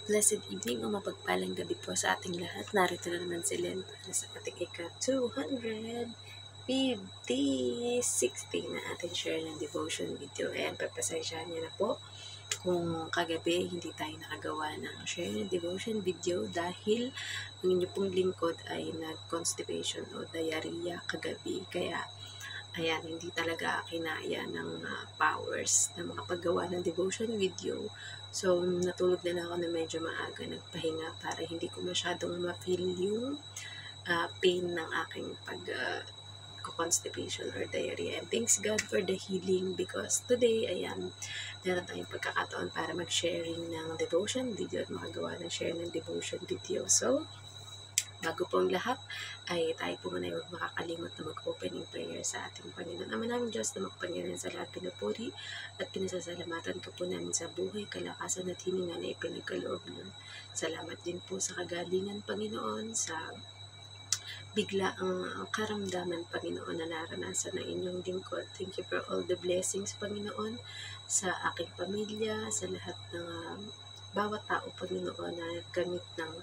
Blessed evening o mapagpalang gabi po sa ating lahat. Narito na naman si Len para sa ating ika-250, na ating share ng devotion video. Ayan, papasensyahan niyo na po kung kagabi hindi tayo nakagawa ng share ng devotion video dahil ang inyo pong lingkod ay nag-constipation o diarrhea kagabi. Kaya ayan, hindi talaga kinaya ng powers na makapaggawa ng devotion video. So, natulog na lang ako na medyo maaga, nagpahinga para hindi ko masyadong ma-feel yung pain ng aking constipation or diarrhea. And thanks God for the healing because today, ayan, meron tayong pagkakataon para mag-sharing ng devotion video at makagawa ng share ng devotion video. So, bago po ang lahat, ay tayo po muna huwag makakalimot na mag-opening prayer sa ating Panginoon. Ama namin Diyos na makapangyarihan sa lahat, pinupuri at pinasasalamatan ka po namin sa buhay, kalakasan at hininga na ipinagkaloob niyo. Salamat din po sa kagalingan, Panginoon, sa bigla ang karamdaman, Panginoon, na naranasan ng inyong lingkod. Thank you for all the blessings, Panginoon, sa aking pamilya, sa lahat ng bawat tao, Panginoon, na gamit ng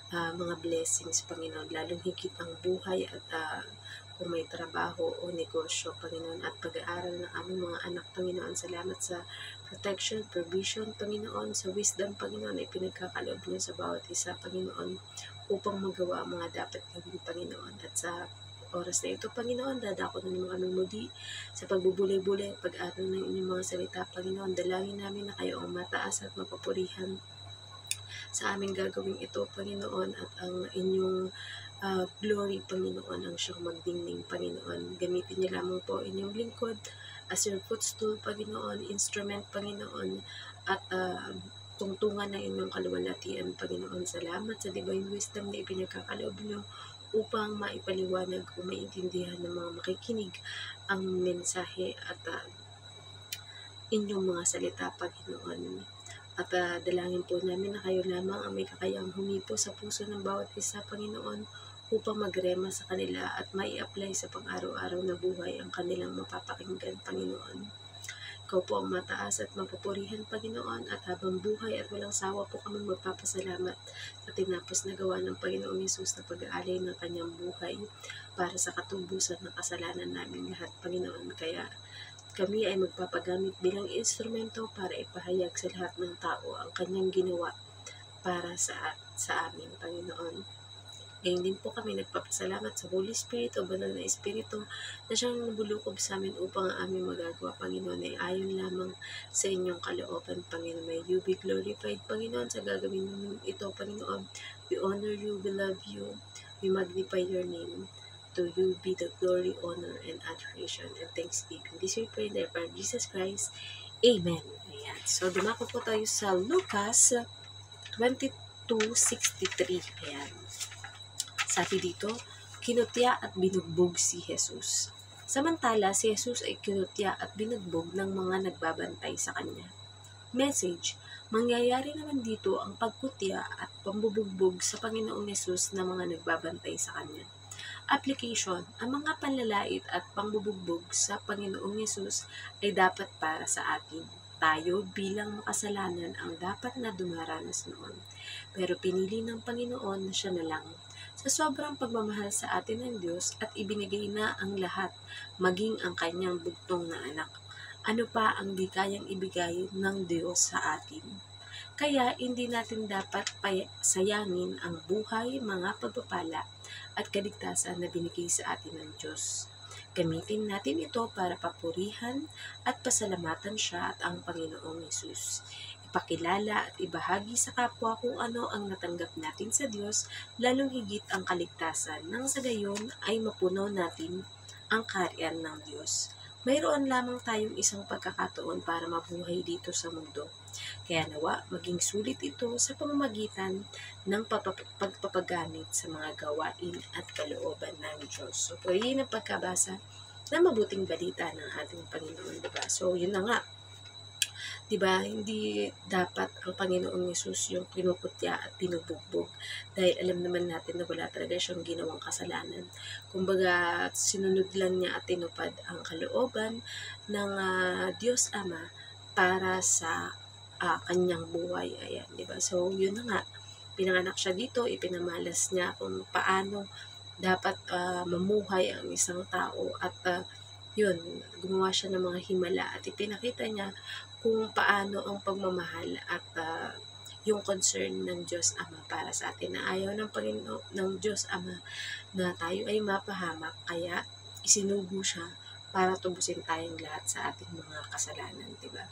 mga blessings, Panginoon, lalong higit ang buhay at kung may trabaho o negosyo, Panginoon, at pag-aaral ng aming mga anak, Panginoon. Salamat sa protection, provision, Panginoon, sa wisdom, Panginoon, ay pinagkakaloob niyo sa bawat isa, Panginoon, upang magawa ang mga dapat gawin, Panginoon. At sa oras na ito, Panginoon, dadako na naman kami muli sa pagbubulay-bulay, pag-aaral ng inyong mga salita, Panginoon. Dalangin namin na kayo ang mataas at mapapurihan sa aming gagawin ito, Panginoon, at ang inyong glory, Panginoon, ang siyang magdingning, Panginoon. Gamitin niyo lamang po inyong lingkod as your footstool, Panginoon, instrument, Panginoon, at tungtungan ng inyong kaluwalhatian, Panginoon. Salamat sa divine wisdom na ipinagkakaloob niyo upang maipaliwanag o maintindihan ng mga makikinig ang mensahe at inyong mga salita, Panginoon. At dalangin po namin na kayo lamang ang may kakayang humipo sa puso ng bawat isa, Panginoon, upang magrema sa kanila at mai-apply sa pang-araw-araw na buhay ang kanilang mapapakinggan, Panginoon. Ikaw po ang mataas at mapupurihan, Panginoon, at habang buhay at walang sawa po kami magpapasalamat sa tinapos na gawa ng Panginoong Hesus na pag-aalay ng kanyang buhay para sa katubusan ng kasalanan namin lahat, Panginoon. Kaya kami ay magpapagamit bilang instrumento para ipahayag sa lahat ng tao ang kanyang ginawa para sa amin, Panginoon. Ngayon din po kami nagpapasalamat sa Holy Spirit o banal na Espiritu na siyang nabulukob sa amin upang ang aming magagawa, Panginoon, ay ayon lamang sa inyong kalooban, Panginoon. May you be glorified, Panginoon, sa gagawin namin ito, Panginoon. We honor you, we love you, we magnify your name. To you be the glory, honor, and adoration, and thanksgiving. This we pray in the name of Jesus Christ. Amen. Ayan. So, dumako po tayo sa Lucas 22:63. Ayan. Sabi dito, kinutya at binugbog si Jesus. Samantala, si Jesus ay kinutya at binugbog ng mga nagbabantay sa kanya. Message, mangyayari naman dito ang pagkutya at pambubugbog sa Panginoong Jesus na mga nagbabantay sa kanya. Application, ang mga panlalait at pangbubugbog sa Panginoong Hesus ay dapat para sa atin. Tayo bilang makasalanan ang dapat na dumaranas noon. Pero pinili ng Panginoon na siya na lang. Sa sobrang pagmamahal sa atin ng Diyos at ibinigay na ang lahat, maging ang kanyang bugtong na anak. Ano pa ang di kayang ibigay ng Diyos sa atin? Kaya hindi natin dapat sayangin ang buhay, mga pagpapala at kaligtasan na binigay sa atin ng Diyos. Gamitin natin ito para papurihan at pasalamatan siya at ang Panginoong Hesus. Ipakilala at ibahagi sa kapwa kung ano ang natanggap natin sa Diyos, lalong higit ang kaligtasan, nang sa gayon ay mapuno natin ang kaharian ng Diyos. Mayroon lamang tayong isang pagkakataon para mabuhay dito sa mundo. Kaya nawa, maging sulit ito sa pamamagitan ng pagpapagamit sa mga gawain at kalooban ng Diyos. So, purihin ang pagkabasa ng mabuting balita ng ating Panginoon, diba? So, yun na nga. Diba, hindi dapat ang Panginoong Hesus yung kinukutya at pinubugbog dahil alam naman natin na wala talaga siyang ginawang kasalanan. Kumbaga, sinunod lang niya at tinupad ang kalooban ng Diyos Ama para sa kanyang buhay. Ayan, di ba? So, yun na nga. Pinanganak siya dito, ipinamalas niya kung paano dapat mamuhay ang isang tao at yun, gumawa siya ng mga himala at ipinakita niya kung paano ang pagmamahal at yung concern ng Diyos Ama para sa atin, na ayaw ng Panginoon ng Diyos Ama na tayo ay mapahamak, kaya isinugo siya para tubusin tayong lahat sa ating mga kasalanan, diba?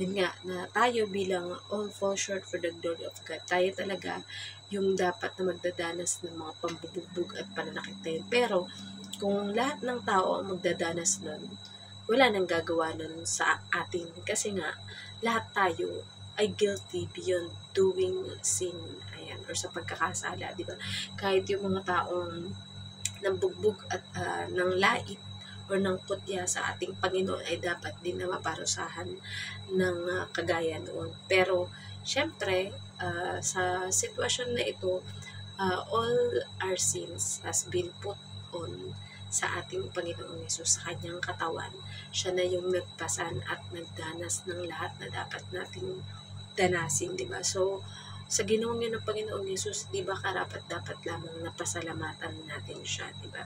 Yun nga, na tayo bilang all fall short for the glory of God, tayo talaga yung dapat na magdadanas ng mga pambubugbog at pananakit tayo. Pero, kung lahat ng tao ang magdadanas nun, wala nang gagawa nun sa atin. Kasi nga, lahat tayo ay guilty beyond doing sin, ayan, or sa pagkakasala, di ba? Kahit yung mga taong nambugbog at ng lait or ng kutya sa ating Panginoon ay dapat din na maparusahan ng kagaya noon. Pero, syempre, sa sitwasyon na ito, all our sins has been put on sa ating Panginoong Yesus, sa kanyang katawan. Siya na yung nagpasan at nagdanas ng lahat na dapat nating danasin, di ba? So, sa ginawang yun ng Panginoong Yesus, di ba karapat-dapat lamang na pasalamatan natin siya, di ba?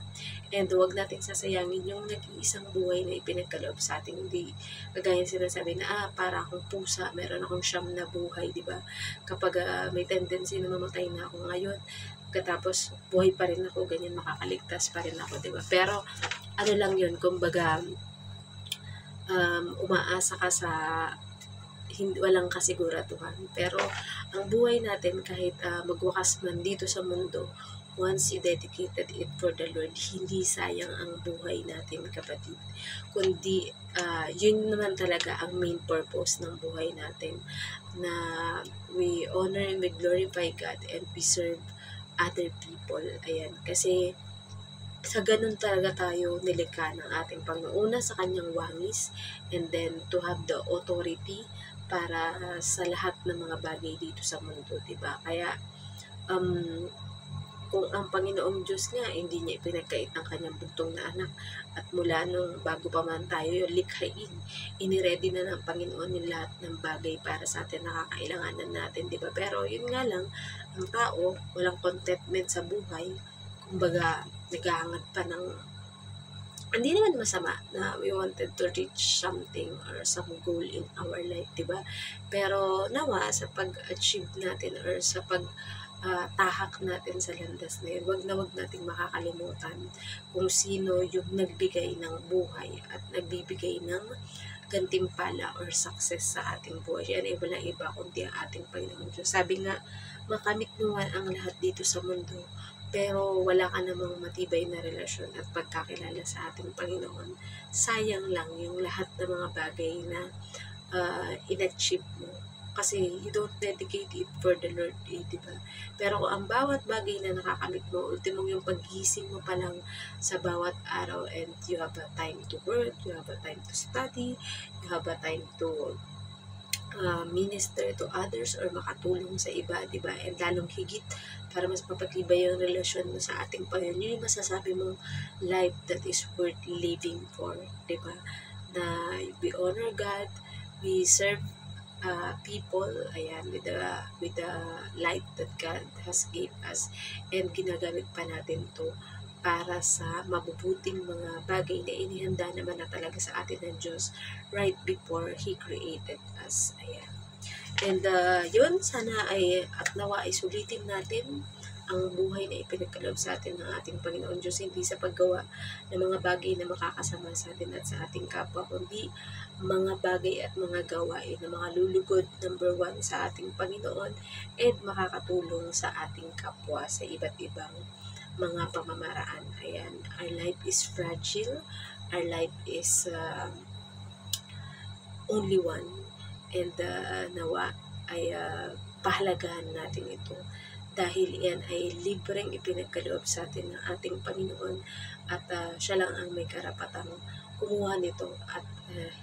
And huwag natin sasayangin yung nag-iisang buhay na ipinagkaloob sa atin. Hindi kagaya sinasabi na, para akong pusa, meron akong siyam na buhay, di ba? Kapag may tendency na mamatay na ako ngayon, katapos buhay pa rin ako, ganyan, makakaligtas pa rin ako, di ba? Pero, ano lang yun, kumbaga, umaasa ka sa walang kasiguraduhan. Pero ang buhay natin, kahit magwakas man dito sa mundo, once you dedicated it for the Lord, hindi sayang ang buhay natin, kapatid. Kundi yun naman talaga ang main purpose ng buhay natin, na we honor and we glorify God and we serve other people. Ayan, kasi sa ganun talaga tayo nilikha ng ating Panginoon, una sa kanyang wangis, and then to have the authority para sa lahat ng mga bagay dito sa mundo, diba? Kaya, kung ang Panginoong Diyos nga, hindi niya ipinagkait ng kanyang bugtong na anak, at mula nung bago pa man tayo yung likhain, iniready na ng Panginoon yung lahat ng bagay para sa atin na kakailanganan natin, diba? Pero yun nga lang, ang tao, walang contentment sa buhay, kumbaga, naghahangat pa ng, hindi naman masama na we wanted to reach something or some goal in our life, diba? Pero nawa, sa pag-achieve natin or sa tahak natin sa landas na yun, wag nating makakalimutan kung sino yung nagbigay ng buhay at nagbibigay ng gantimpala or success sa ating buhay. Yan ay walang iba kundi ang ating Panginoon Diyos. Sabi nga, makamit mo man ang lahat dito sa mundo, pero wala ka namang matibay na relasyon at pagkakilala sa ating Panginoon, sayang lang yung lahat ng mga bagay na in-achieve mo. Kasi you don't dedicate it for the Lord, diba? Pero ang bawat bagay na nakakamit mo, ultimong yung paggising mo pa lang sa bawat araw, and you have a time to work, you have a time to study, you have a time to minister to others or makatulong sa iba, diba? And lalong higit, para mas mapatibay yung relasyon mo sa ating Panginoon, yun yung masasabi mong life that is worth living for, diba? Na we honor God, we serve people, ayan, with the light that God has gave us, and ginagamit pa natin to para sa mabubuting mga bagay na inihanda naman na talaga sa atin ng Diyos right before He created us. Ayan. And yun, sana ay at nawa ay sulitin natin ang buhay na ipinagkaloob sa atin ng ating Panginoon Diyos, hindi sa paggawa ng mga bagay na makakasama sa atin at sa ating kapwa, kundi mga bagay at mga gawain na mga lulugod, number 1, sa ating Panginoon, and makakatulong sa ating kapwa sa iba't ibang mga pamamaraan. Ayan, our life is fragile, our life is only one, and nawa ay pahalagahan natin ito, dahil yan ay libreng ipinagkaloob sa atin ng ating Panginoon, at siya lang ang may karapatang kumuha nito at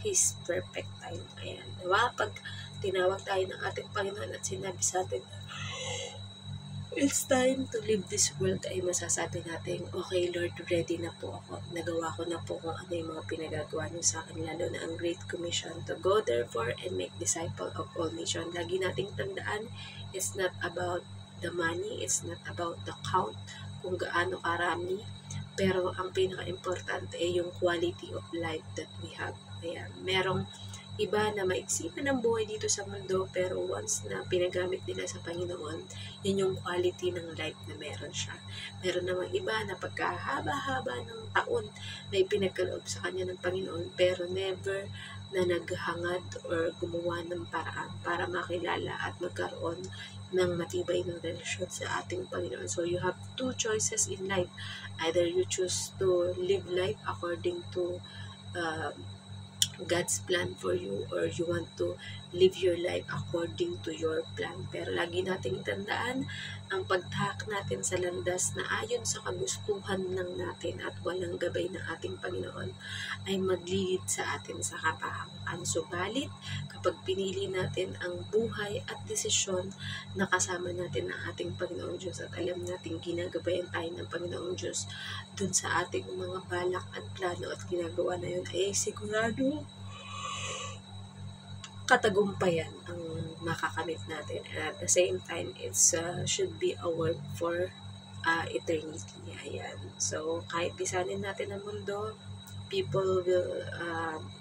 His perfect time. Ayan, nawa pag tinawag tayo ng ating Panginoon at sinabi sa atin, it's time to leave this world ay masasabi natin, okay Lord, ready na po ako. Nagawa ko na po kung ano yung mga pinagagawa niyo sa akin, lalo na ang Great Commission to go therefore and make disciple of all nations. Lagi nating tandaan, it's not about the money, it's not about the count, kung gaano karami, pero ang pinaka-importante ay yung quality of life that we have. Ayan, merong iba na maiksi pa ng buhay dito sa mundo, pero once na pinagamit nila sa Panginoon, yun yung quality ng life na meron siya. Meron namang iba na pagkahaba-haba ng taon na ipinagkaloob sa kanya ng Panginoon, pero never na naghangad or gumawa ng paraan para makilala at magkaroon ng matibay ng relasyon sa ating Panginoon. So you have two choices in life. Either you choose to live life according to God's plan for you, or you want to live your life according to your plan. Pero lagi nating tandaan, ang pagtahak natin sa landas na ayon sa kagustuhan ng natin at walang gabay ng ating Panginoon ay maglilid sa atin sa kapahamakan. Subalit, kapag pinili natin ang buhay at desisyon na kasama natin ang ating Panginoong Diyos at alam natin ginagabayan tayo ng Panginoong Diyos dun sa ating mga balak at plano at ginagawa na yun, ay sigurado katagumpayan ang makakamit natin. And at the same time, it's should be a work for eternity. Ayan. So, kahit lisanin natin ang mundo, people will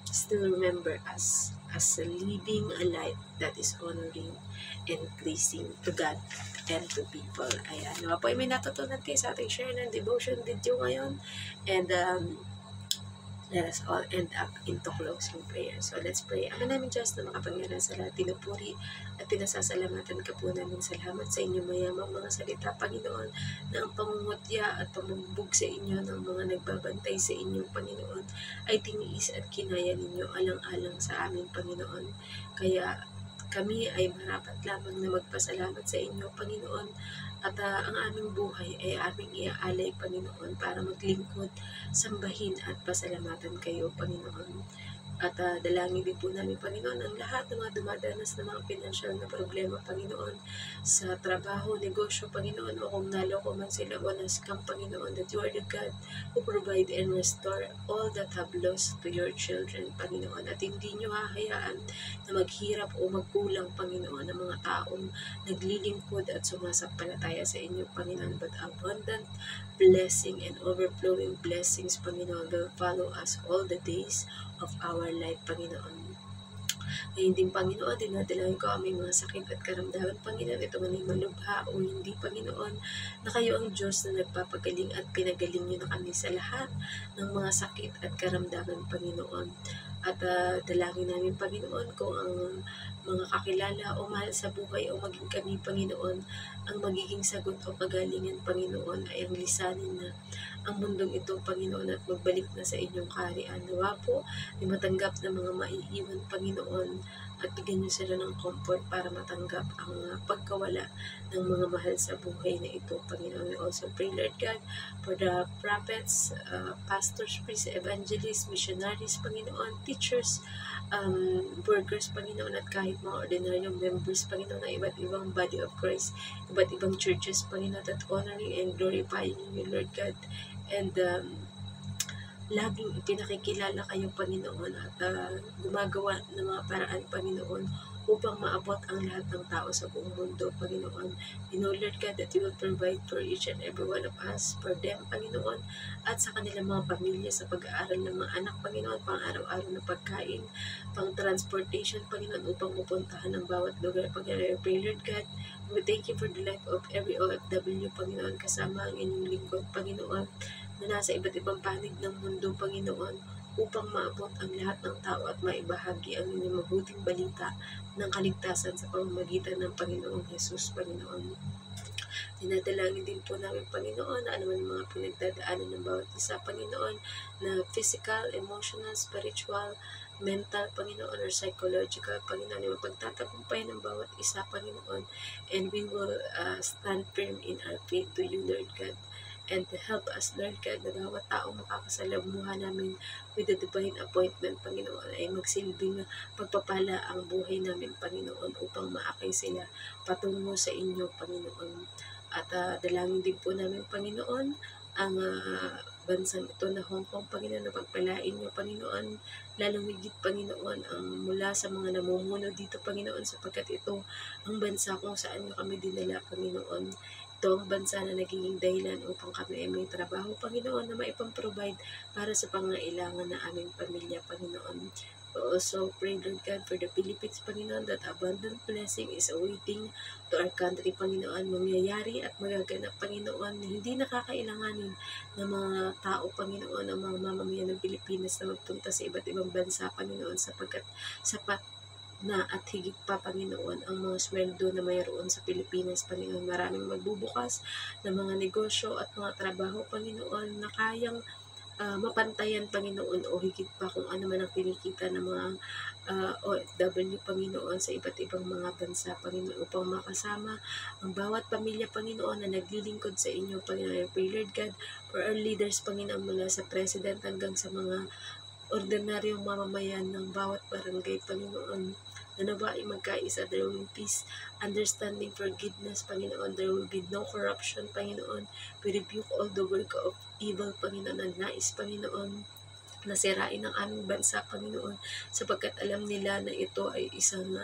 still remember us as living a life that is honoring and pleasing to God and to people. Ayan. Nawa po ay may natutunan kayo sa ating share ng devotion video ngayon. And let us all end up into closing prayer. So let's pray. Ama namin Diyos na makapangyarihan sa lahat, pinupuri at pinasasalamatan ka po namin. Salamat sa inyong mayamang mga salita, Panginoon, na ang pangungutya at pamubog sa inyo ng mga nagbabantay sa inyong Panginoon ay tiniis at kinaya ninyo alang-alang sa amin, Panginoon. Kaya kami ay marapat lamang na magpasalamat sa inyo, Panginoon, at ang aming buhay ay aming iaalay, Panginoon, para maglingkod, sambahin at pasalamatan kayo, Panginoon. At dalangin din po namin, Panginoon, ang lahat ng mga dumadanas ng mga pinansyal na problema, Panginoon, sa trabaho, negosyo, Panginoon, o kung naloko man sila o na-scam, Panginoon, that you are the God who provide and restore all that have lost to your children, Panginoon. At hindi nyo hahayaan na maghirap o magkulang, Panginoon, ng mga taong naglilingkod at sumasampalataya sa inyo, Panginoon, but abundant blessing and overflowing blessings, Panginoon, will follow us all the days of our life, Panginoon. Ngayon din, Panginoon, dinadalayan ko ang may mga sakit at karamdaman, Panginoon, ito man ay malubha o hindi, Panginoon, na kayo ang Diyos na nagpapagaling at pinagaling niyo na kami sa lahat ng mga sakit at karamdaman, Panginoon. At dalangin namin, Panginoon, kung ang mga kakilala o mahal sa buhay o maging kami, Panginoon, ang magiging sagot o kagalingan, Panginoon, ay ang lisanin na ang mundong ito, Panginoon, at magbalik na sa inyong kaharian. Nawa po, ay matanggap na mga maiiwan, Panginoon, at bigyan niyo sila ng comfort para matanggap ang pagkawala ng mga mahal sa buhay na ito, Panginoon. We also pray, Lord God, for the prophets, pastors, priests, evangelists, missionaries, Panginoon, teachers, workers, Panginoon, at kahit mga ordinaryong members, Panginoon, ng iba't ibang body of Christ, iba't ibang churches, Panginoon, that honoring and glorifying you, Lord God, and laging ipinakikilala kayo, Panginoon, at gumagawa ng mga paraan, Panginoon, upang maabot ang lahat ng tao sa buong mundo, Panginoon. We know, Lord God, that you will provide for each and every one of us, for them, Panginoon, at sa kanilang mga pamilya sa pag-aaral ng mga anak, Panginoon, pang araw-araw na pagkain, pang transportation, Panginoon, upang mapuntahan ng bawat lugar, Panginoon. I pray, Lord God, we thank you for the life of every OFW, Panginoon, kasama ang inyong lingkod, Panginoon, na nasa iba't ibang panig ng mundo, Panginoon, upang maabot ang lahat ng tao at maibahagi ang inyong mabuting balita ng kaligtasan sa pamamagitan ng Panginoong Jesus, Panginoon. Dinadalangin din po namin, Panginoon, na anuman mga pinagdadaanan ng bawat isa, Panginoon, na physical, emotional, spiritual, mental, Panginoon, or psychological, Panginoon, yung pagtatagumpay ng bawat isa, Panginoon, and we will stand firm in our faith to you, Lord God. And to help us, Lord God, na bawat taong makakasalamuha namin with the divine appointment, Panginoon, ay magsilbing pagpapala ang buhay namin, Panginoon, upang maakay sila patungo sa inyo, Panginoon. At dalangin din po namin, Panginoon, ang bansang ito na Hong Kong, Panginoon, na pagpalain niyo, Panginoon, lalong higit, Panginoon, ang mula sa mga namumuno dito, Panginoon, sapagkat ito ang bansa kung saan niyo kami dinala, Panginoon. Ito ang bansa na nagiging dahilan upang kami ay may trabaho, Panginoon, na maipang-provide para sa pangailangan ng aming pamilya, Panginoon. We also pray, Lord God, for the Philippines, Panginoon, that abundant blessing is awaiting to our country, Panginoon, mangyayari at magaganap, Panginoon, hindi nakakailanganin ng mga tao, Panginoon, ang mga mamamayan ng Pilipinas na magpunta sa iba't ibang bansa, Panginoon, sapagkat sapat na at higit pa, Panginoon, ang mga sweldo na mayroon sa Pilipinas, Panginoon. Maraming magbubukas ng mga negosyo at mga trabaho, Panginoon, na kayang mapantayan, Panginoon, o higit pa kung ano man ang kinikita ng mga OFW, Panginoon, sa iba't ibang mga bansa, Panginoon, upang makasama ang bawat pamilya, Panginoon, na naglilingkod sa inyo, Panginoon. I pray, Lord God, for our leaders, Panginoon, mula sa President hanggang sa mga ordinaryong mamamayan ng bawat barangay, Panginoon, na nawa ay magkaisa. There will be peace, understanding, forgiveness, Panginoon. There will be no corruption, Panginoon. We rebuke all the work of evil, Panginoon, na nais, Panginoon, nasirain ang aming bansa, Panginoon, sapagkat alam nila na ito ay isang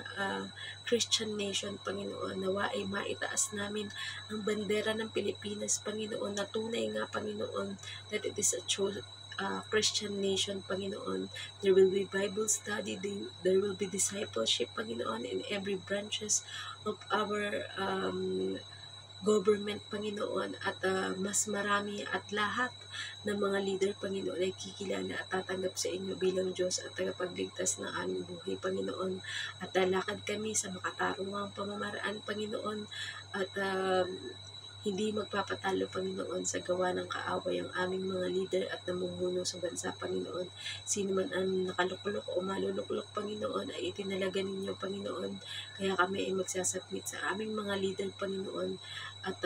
Christian nation, Panginoon. Nawa ay maitaas namin ang bandera ng Pilipinas, Panginoon, na tunay nga, Panginoon, that it is a Christian nation, Panginoon. There will be Bible study, there will be discipleship, Panginoon, in every branches of our government, Panginoon, at mas marami at lahat ng mga leader, Panginoon, ay kikilala at tatanggap sa inyo bilang Diyos at tagapagligtas ng aming buhay, Panginoon. At lalakad kami sa makatarungang pamamaraan, Panginoon, at hindi magpapatalo, Panginoon, sa gawa ng kaaway ang aming mga leader at namumuno sa bansa, Panginoon. Sino man ang nakaluklok o maluluklok, Panginoon, ay itinalaga ninyo, Panginoon. Kaya kami ay magsasubmit sa aming mga leader, Panginoon, at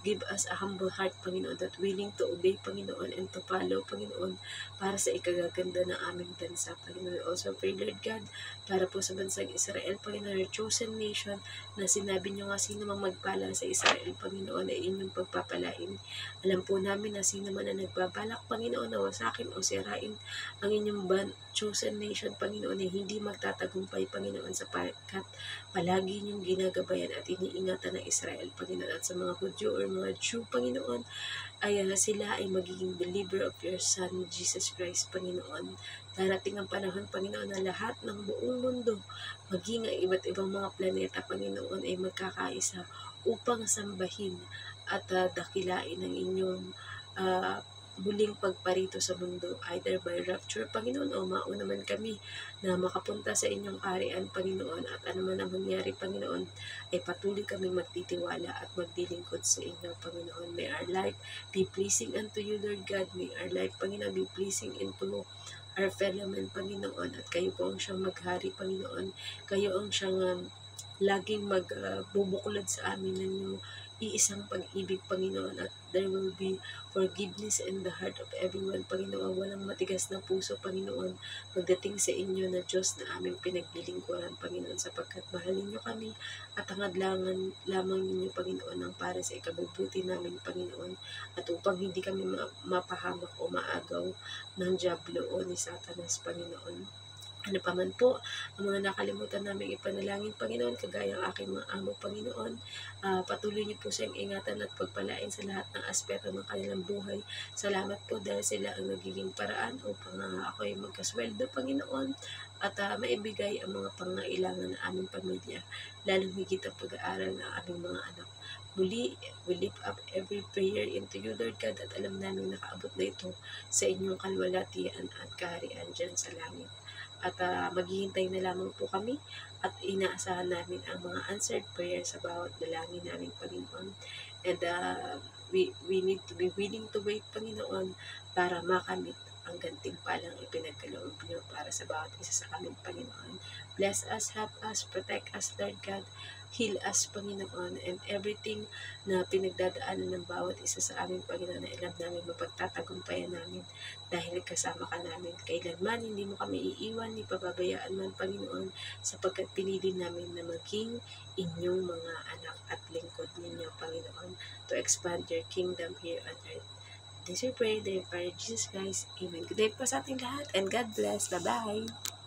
give us a humble heart, Panginoon, that willing to obey, Panginoon, and to follow, Panginoon, para sa ikagaganda ng aming bansa, Panginoon. We also pray, Lord God, para po sa bansang Israel, Panginoon, your chosen nation, na sinabi nyo nga, sino mang magpala sa Israel, Panginoon, ay inyong pagpapalain. Alam po namin na sino man ang nagbabalak, Panginoon, na wasakin o sirain ang inyong chosen nation, Panginoon, ay hindi magtatagumpay, Panginoon, sapagkat palagi niyong ginagabayan at iniingatan ng Israel, Panginoon, at sa mga Hudyo or mga Jew, Panginoon, ay sila ay magiging believer of your Son, Jesus Christ, Panginoon. Darating ang panahon, Panginoon, na lahat ng buong mundo, maging ang iba't ibang mga planeta, Panginoon, ay magkakaisa upang sambahin at dakilain ang inyong muling pagparito sa mundo, either by rapture, Panginoon, o mauna man kami na makapunta sa inyong kaharian, Panginoon, at ano man ang mangyari, Panginoon, ay patuloy kaming magtitiwala at maglilingkod sa inyo, Panginoon. May our life be pleasing unto you, Lord God. May our life, Panginoon, be pleasing into our fellow men, Panginoon, at kayo po ang siyang maghari, Panginoon. Kayo ang siyang laging magbubuklod sa amin ng inyong iisang pag-ibig, Panginoon, at there will be forgiveness in the heart of everyone, Panginoon. Walang matigas na puso, Panginoon, pagdating sa inyo na Diyos na aming pinaglilingkuran, Panginoon, sapagkat mahalin niyo kami at ang adlangan lamang ninyo, Panginoon, ang para sa ikabubuti namin, Panginoon, at upang hindi kami mapahamak o maagaw ng Diablo o ni Satanas, Panginoon. Ano pa man po ang mga nakalimutan namin ipanalangin, Panginoon, kagaya ang aking mga amo, Panginoon, patuloy niyo po siyang ingatan at pagpalain sa lahat ng aspeto ng kanilang buhay. Salamat po dahil sila ang nagiging paraan upang ako ay magkasweldo, Panginoon, at maibigay ang mga pangailangan ng aming pamilya, lalong higit ang pag-aaral ng aming mga anak. Muli, we lift up every prayer into you, Lord God, at alam namin nakaabot na ito sa inyong kalwalatian at kaharian dyan sa langit. At maghihintay na lamang po kami at inaasahan namin ang mga answered prayers sa bawat dalangin namin, Panginoon. And we need to be willing to wait, Panginoon, para makamit ang gantimpalang ipinagkaloob niyo para sa bawat isa sa aming Panginoon. Bless us, help us, protect us, Lord God. Heal us, Panginoon, and everything na pinagdadaanan ng bawat isa sa aming Panginoon na alam namin mapagtatagumpayan namin dahil kasama ka namin. Kailanman hindi mo kami iiwan, ni pababayaan man, Panginoon, sapagkat pinili namin na maging inyong mga anak at lingkod ninyo, Panginoon, to expand your kingdom here on earth. This we pray, the Emperor Jesus Christ. Amen. Good day po sa ating lahat and God bless. Bye-bye.